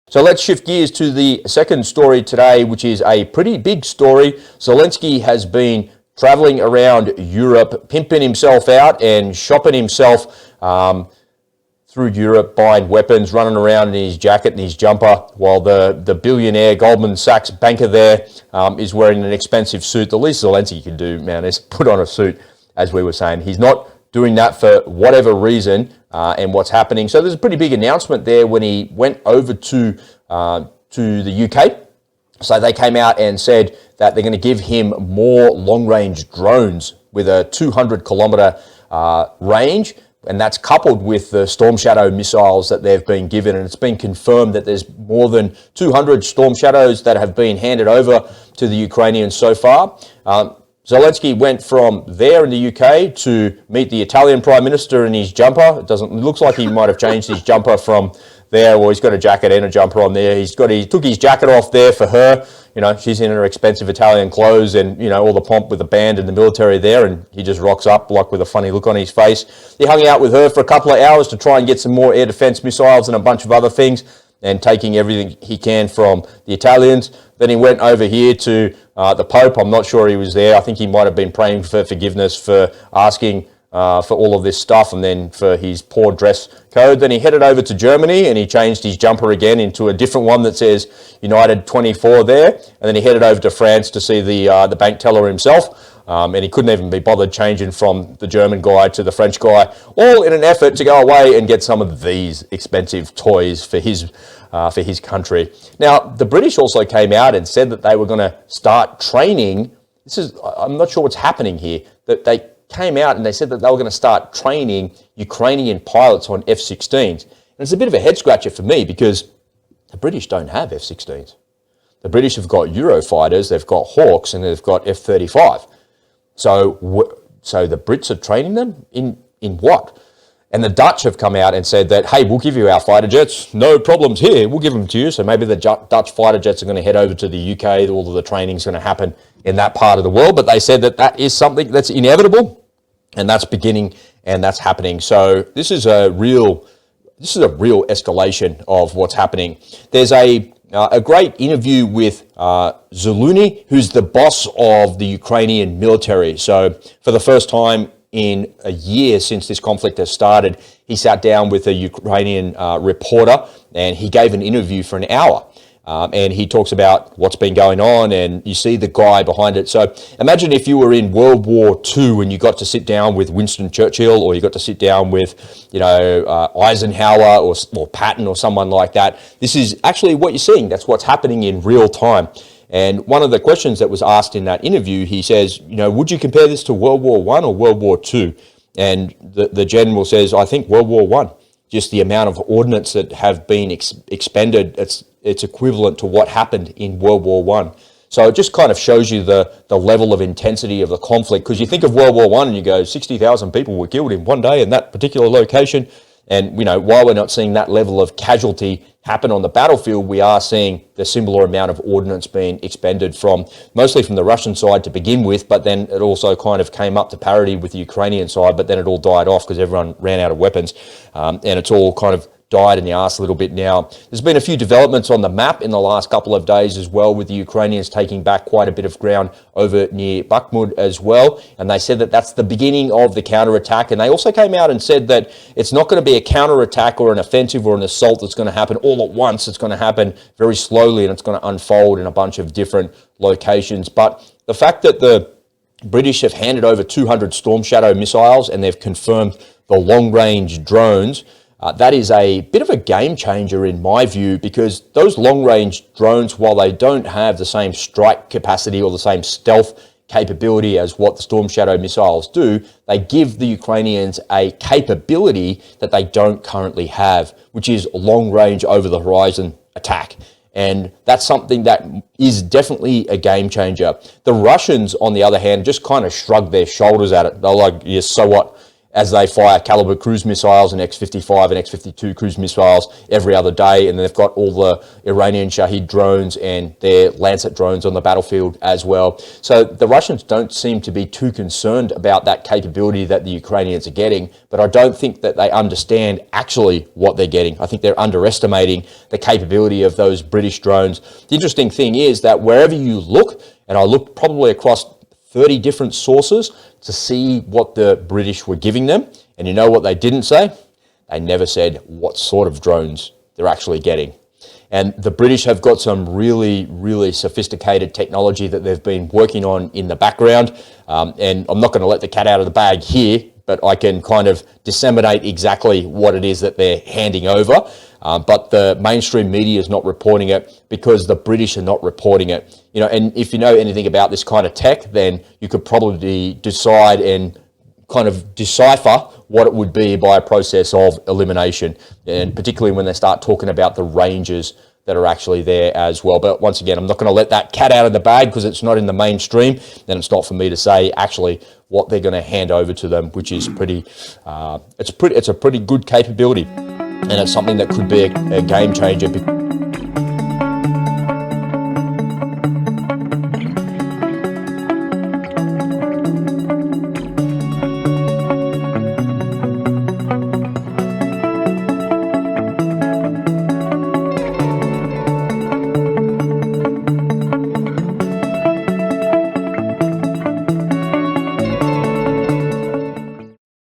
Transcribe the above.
So let's shift gears to the second story today, which is a pretty big story. Zelensky has been traveling around Europe, pimping himself out and shopping himself through Europe, buying weapons, running around in his jacket and his jumper, while the billionaire Goldman Sachs banker there is wearing an expensive suit. The least Zelensky can do, man, is put on a suit, as we were saying. He's not doing that for whatever reason and what's happening. So there's a pretty big announcement there when he went over to the UK. So they came out and said that they're going to give him more long-range drones with a 200-kilometre range, and that's coupled with the Storm Shadow missiles that they've been given. And it's been confirmed that there's more than 200 Storm Shadows that have been handed over to the Ukrainians so far. Zelensky went from there in the UK to meet the Italian Prime Minister in his jumper. It looks like he might have changed his jumper from there. Well, he's got a jacket and a jumper on there. He took his jacket off there for her. You know, she's in her expensive Italian clothes and, you know, all the pomp with the band and the military there, and he just rocks up like with a funny look on his face. He hung out with her for a couple of hours to try and get some more air defense missiles and a bunch of other things, and taking everything he can from the Italians. Then he went over here to the Pope. I'm not sure he was there. I think he might have been praying for forgiveness for asking for all of this stuff and then for his poor dress code. Then he headed over to Germany and he changed his jumper again into a different one that says United 24 there. And then he headed over to France to see the bank teller himself. And he couldn't even be bothered changing from the German guy to the French guy, all in an effort to go away and get some of these expensive toys for his country. Now, the British also came out and said that they were going to start training. I'm not sure what's happening here, that they came out and they said that they were going to start training Ukrainian pilots on F-16s. And it's a bit of a head scratcher for me because the British don't have F-16s. The British have got Eurofighters, they've got Hawks, and they've got F-35. So the Brits are training them in what? And the Dutch have come out and said that, hey, we'll give you our fighter jets. No problems here. We'll give them to you. So maybe the Dutch fighter jets are going to head over to the UK. All of the training is going to happen in that part of the world. But they said that that is something that's inevitable, and that's beginning and that's happening. So this is a real escalation of what's happening. There's a great interview with Zelensky, who's the boss of the Ukrainian military. So for the first time in a year since this conflict has started, he sat down with a Ukrainian reporter and he gave an interview for an hour. And he talks about what's been going on, and you see the guy behind it. So imagine if you were in World War II and you got to sit down with Winston Churchill, or you got to sit down with, Eisenhower or Patton or someone like that. This is actually what you're seeing. That's what's happening in real time. And one of the questions that was asked in that interview, he says, would you compare this to World War I or World War II? And the general says, I think World War I. Just the amount of ordnance that have been expended, it's equivalent to what happened in World War I. So it just kind of shows you the level of intensity of the conflict, because you think of World War I and you go, 60,000 people were killed in one day in that particular location. And, while we're not seeing that level of casualty happen on the battlefield, we are seeing the similar amount of ordnance being expended mostly from the Russian side to begin with, but then it also kind of came up to parity with the Ukrainian side, but then it all died off because everyone ran out of weapons, and it's all kind of died in the arse a little bit now. There's been a few developments on the map in the last couple of days as well, with the Ukrainians taking back quite a bit of ground over near Bakhmut as well. And they said that that's the beginning of the counterattack. And they also came out and said that it's not going to be a counterattack or an offensive or an assault that's going to happen all at once. It's going to happen very slowly, and it's going to unfold in a bunch of different locations. But the fact that the British have handed over 200 Storm Shadow missiles and they've confirmed the long-range drones, that is a bit of a game changer in my view, because those long-range drones, while they don't have the same strike capacity or the same stealth capability as what the Storm Shadow missiles do, they give the Ukrainians a capability that they don't currently have, which is long-range over-the-horizon attack. And that's something that is definitely a game changer. The Russians, on the other hand, just kind of shrugged their shoulders at it. They're like, yes, so what? as they fire Caliber cruise missiles and X-55 and X-52 cruise missiles every other day. And then they've got all the Iranian Shahed drones and their Lancet drones on the battlefield as well. So the Russians don't seem to be too concerned about that capability that the Ukrainians are getting, but I don't think that they understand actually what they're getting. I think they're underestimating the capability of those British drones. The interesting thing is that wherever you look, and I looked probably across 30 different sources to see what the British were giving them. And you know what they didn't say? They never said what sort of drones they're actually getting. And the British have got some really, really sophisticated technology that they've been working on in the background. And I'm not going to let the cat out of the bag here, but I can kind of disseminate exactly what it is that they're handing over. But the mainstream media is not reporting it because the British are not reporting it. You know, and if you know anything about this kind of tech, then you could probably decide and kind of decipher what it would be by a process of elimination, and particularly when they start talking about the ranges that are actually there as well. But once again, I'm not going to let that cat out of the bag because it's not in the mainstream, and it's not for me to say actually what they're going to hand over to them, which is it's a pretty good capability, and it's something that could be a game changer.